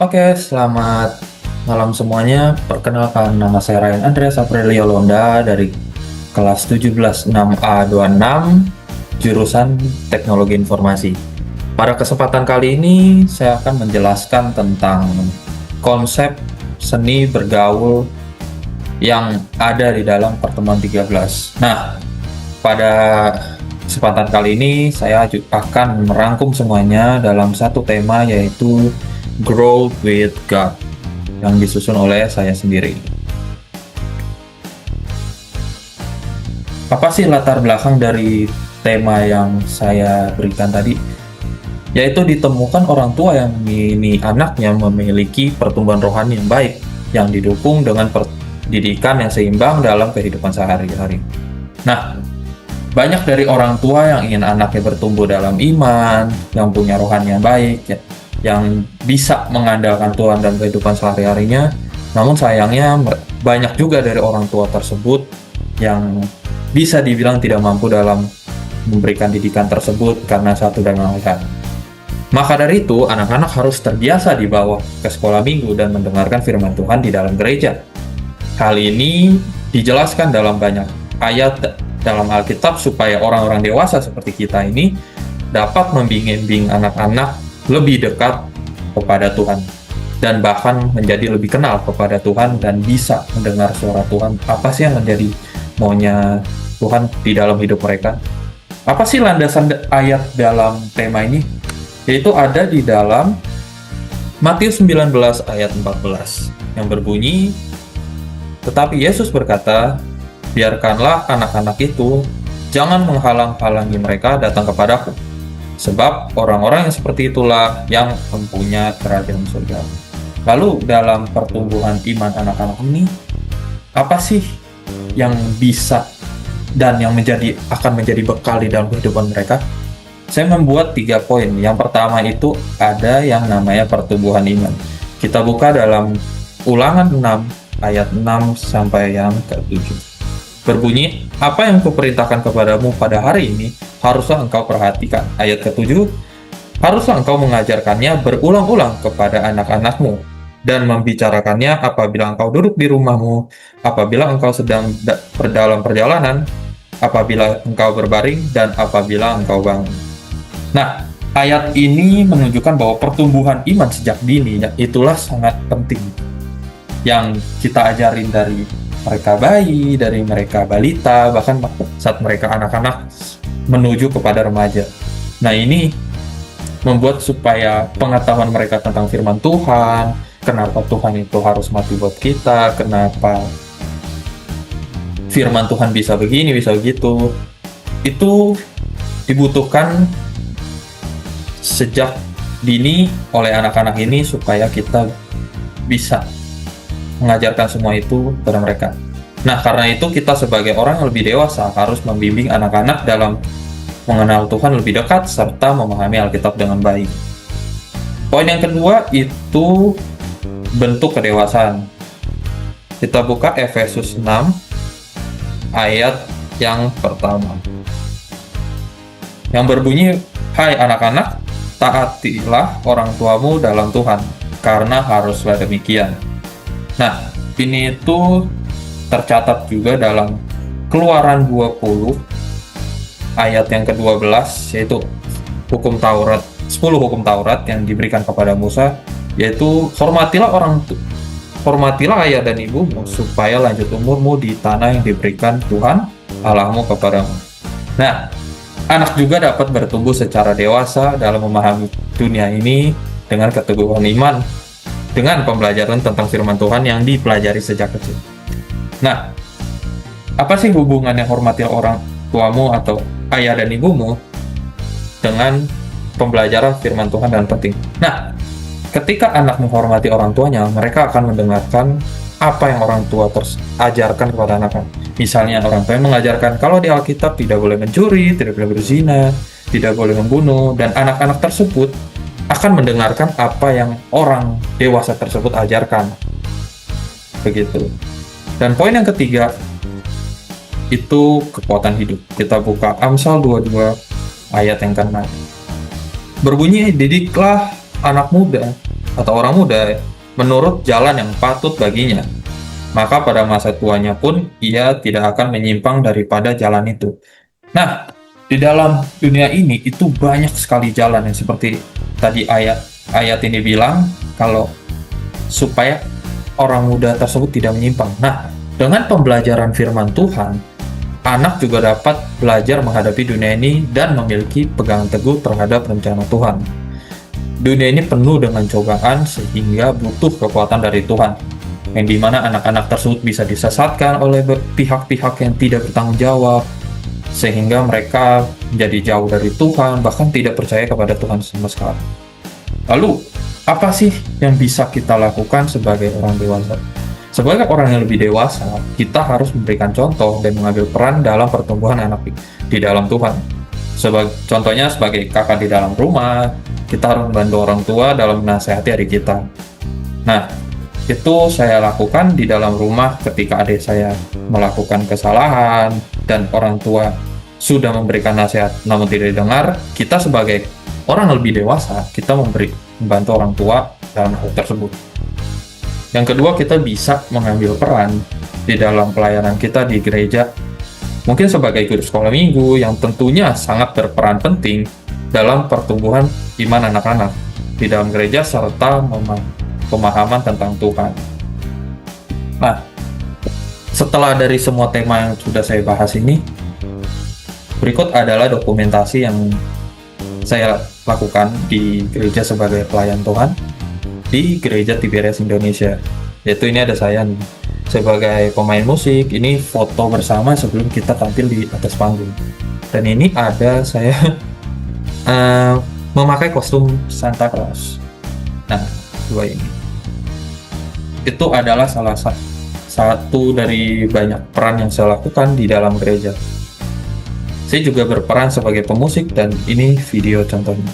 Oke, selamat malam semuanya. Perkenalkan, nama saya Ryan Andreas Aprilio Londa dari kelas 176A26, jurusan Teknologi Informasi. Pada kesempatan kali ini, saya akan menjelaskan tentang konsep seni bergaul yang ada di dalam pertemuan 13. Nah, pada kesempatan kali ini, saya akan merangkum semuanya dalam satu tema, yaitu Growth with God, yang disusun oleh saya sendiri. Apa sih latar belakang dari tema yang saya berikan tadi? Yaitu ditemukan orang tua yang mengingini anaknya memiliki pertumbuhan rohani yang baik, yang didukung dengan pendidikan yang seimbang dalam kehidupan sehari-hari. Nah, banyak dari orang tua yang ingin anaknya bertumbuh dalam iman, yang punya rohani yang baik, yang bisa mengandalkan Tuhan dalam kehidupan sehari-harinya. Namun sayangnya banyak juga dari orang tua tersebut yang bisa dibilang tidak mampu dalam memberikan didikan tersebut karena satu dan lain hal. Maka dari itu, anak-anak harus terbiasa dibawa ke sekolah minggu dan mendengarkan firman Tuhan di dalam gereja. Hal ini dijelaskan dalam banyak ayat dalam Alkitab supaya orang-orang dewasa seperti kita ini dapat membimbing anak-anak lebih dekat kepada Tuhan dan bahkan menjadi lebih kenal kepada Tuhan dan bisa mendengar suara Tuhan. Apa sih yang menjadi maunya Tuhan di dalam hidup mereka? Apa sih landasan ayat dalam tema ini? Yaitu ada di dalam Matius 19 ayat 14 yang berbunyi, "Tetapi Yesus berkata, biarkanlah anak-anak itu, jangan menghalang-halangi mereka datang kepadaku. Sebab orang-orang yang seperti itulah yang mempunyai kerajaan surga." Lalu dalam pertumbuhan iman anak-anak ini, apa sih yang bisa dan yang akan menjadi bekal di dalam kehidupan mereka? Saya membuat 3 poin. Yang pertama itu ada yang namanya pertumbuhan iman. Kita buka dalam Ulangan 6 ayat 6 sampai yang ke-7. Berbunyi, "Apa yang kuperintahkan kepadamu pada hari ini, haruslah engkau perhatikan." Ayat ke-7, "Haruslah engkau mengajarkannya berulang-ulang kepada anak-anakmu, dan membicarakannya apabila engkau duduk di rumahmu, apabila engkau sedang dalam perjalanan, apabila engkau berbaring, dan apabila engkau bangun." Nah, ayat ini menunjukkan bahwa pertumbuhan iman sejak dini itulah sangat penting, yang kita ajarin dari mereka bayi, dari mereka balita, bahkan saat mereka anak-anak menuju kepada remaja. Nah, ini membuat supaya pengetahuan mereka tentang firman Tuhan, kenapa Tuhan itu harus mati buat kita, kenapa firman Tuhan bisa begini, bisa begitu, itu dibutuhkan sejak dini oleh anak-anak ini supaya kita bisa mengajarkan semua itu kepada mereka. Nah, karena itu kita sebagai orang yang lebih dewasa harus membimbing anak-anak dalam mengenal Tuhan lebih dekat serta memahami Alkitab dengan baik. Poin yang kedua itu bentuk kedewasaan. Kita buka Efesus 6 ayat yang pertama, yang berbunyi, "Hai anak-anak, taatilah orang tuamu dalam Tuhan, karena haruslah demikian." Nah, ini itu tercatat juga dalam Keluaran 20 ayat yang ke-12, yaitu hukum Taurat, 10 hukum Taurat yang diberikan kepada Musa, yaitu hormatilah ayah dan ibumu supaya lanjut umurmu di tanah yang diberikan Tuhan Allahmu kepadamu. Nah, anak juga dapat bertumbuh secara dewasa dalam memahami dunia ini dengan keteguhan iman, dengan pembelajaran tentang firman Tuhan yang dipelajari sejak kecil. Nah, apa sih hubungannya hormati orang tuamu atau ayah dan ibumu dengan pembelajaran firman Tuhan dan penting? Nah, ketika anak menghormati orang tuanya, mereka akan mendengarkan apa yang orang tua ajarkan kepada anak-anak. Misalnya orang tua yang mengajarkan kalau di Alkitab tidak boleh mencuri, tidak boleh berzina, tidak boleh membunuh, dan anak-anak tersebut akan mendengarkan apa yang orang dewasa tersebut ajarkan. Begitu. Dan poin yang ketiga itu kekuatan hidup. Kita buka Amsal 22 ayat yang ke-6. Berbunyi, "Didiklah anak muda atau orang muda menurut jalan yang patut baginya, maka pada masa tuanya pun ia tidak akan menyimpang daripada jalan itu. Nah, di dalam dunia ini itu banyak sekali jalan yang seperti tadi ayat ini bilang kalau supaya orang muda tersebut tidak menyimpang. Nah, dengan pembelajaran firman Tuhan, anak juga dapat belajar menghadapi dunia ini dan memiliki pegangan teguh terhadap rencana Tuhan. Dunia ini penuh dengan cobaan sehingga butuh kekuatan dari Tuhan, yang dimana anak-anak tersebut bisa disesatkan oleh pihak-pihak yang tidak bertanggung jawab, sehingga mereka menjadi jauh dari Tuhan, bahkan tidak percaya kepada Tuhan sama sekali. Lalu, apa sih yang bisa kita lakukan sebagai orang dewasa? Sebagai orang yang lebih dewasa, kita harus memberikan contoh dan mengambil peran dalam pertumbuhan anak di dalam Tuhan. Contohnya sebagai kakak di dalam rumah, kita harus membantu orang tua dalam menasihati adik kita. Nah, itu saya lakukan di dalam rumah ketika adik saya melakukan kesalahan dan orang tua sudah memberikan nasihat namun tidak didengar. Kita sebagai orang lebih dewasa, kita membantu orang tua dalam hal tersebut. Yang kedua, kita bisa mengambil peran di dalam pelayanan kita di gereja, mungkin sebagai guru sekolah minggu yang tentunya sangat berperan penting dalam pertumbuhan iman anak-anak di dalam gereja serta pemahaman tentang Tuhan. Nah, setelah dari semua tema yang sudah saya bahas ini, berikut adalah dokumentasi yang saya lakukan di gereja sebagai pelayan Tuhan di Gereja Tiberias Indonesia. Yaitu ini ada saya nih, sebagai pemain musik. Ini foto bersama sebelum kita tampil di atas panggung. Dan ini ada saya memakai kostum Santa Claus. Nah, dua ini. Itu adalah salah satu dari banyak peran yang saya lakukan di dalam gereja. Saya juga berperan sebagai pemusik dan ini video contohnya.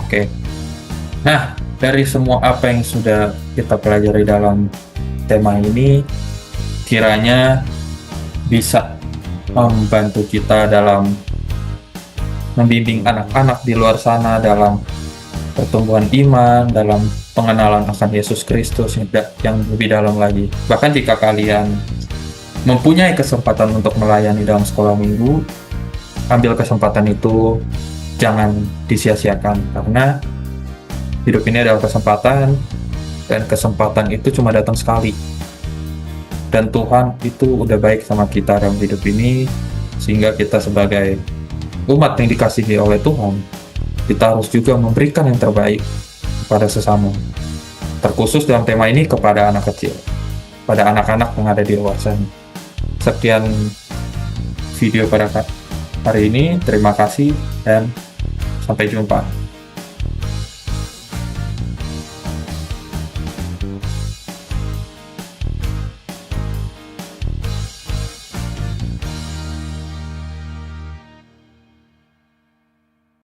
Oke. Nah, dari semua apa yang sudah kita pelajari dalam tema ini, kiranya bisa membantu kita dalam membimbing anak-anak di luar sana dalam pertumbuhan iman, dalam pengenalan akan Yesus Kristus yang lebih dalam lagi. Bahkan jika kalian mempunyai kesempatan untuk melayani dalam sekolah minggu, ambil kesempatan itu, jangan disia-siakan, karena hidup ini adalah kesempatan, dan kesempatan itu cuma datang sekali. Dan Tuhan itu udah baik sama kita dalam hidup ini, sehingga kita sebagai umat yang dikasihi oleh Tuhan, kita harus juga memberikan yang terbaik kepada sesama. Terkhusus dalam tema ini kepada anak kecil, pada anak-anak yang ada di luar sana. Sekian video pada hari ini. Terima kasih dan sampai jumpa.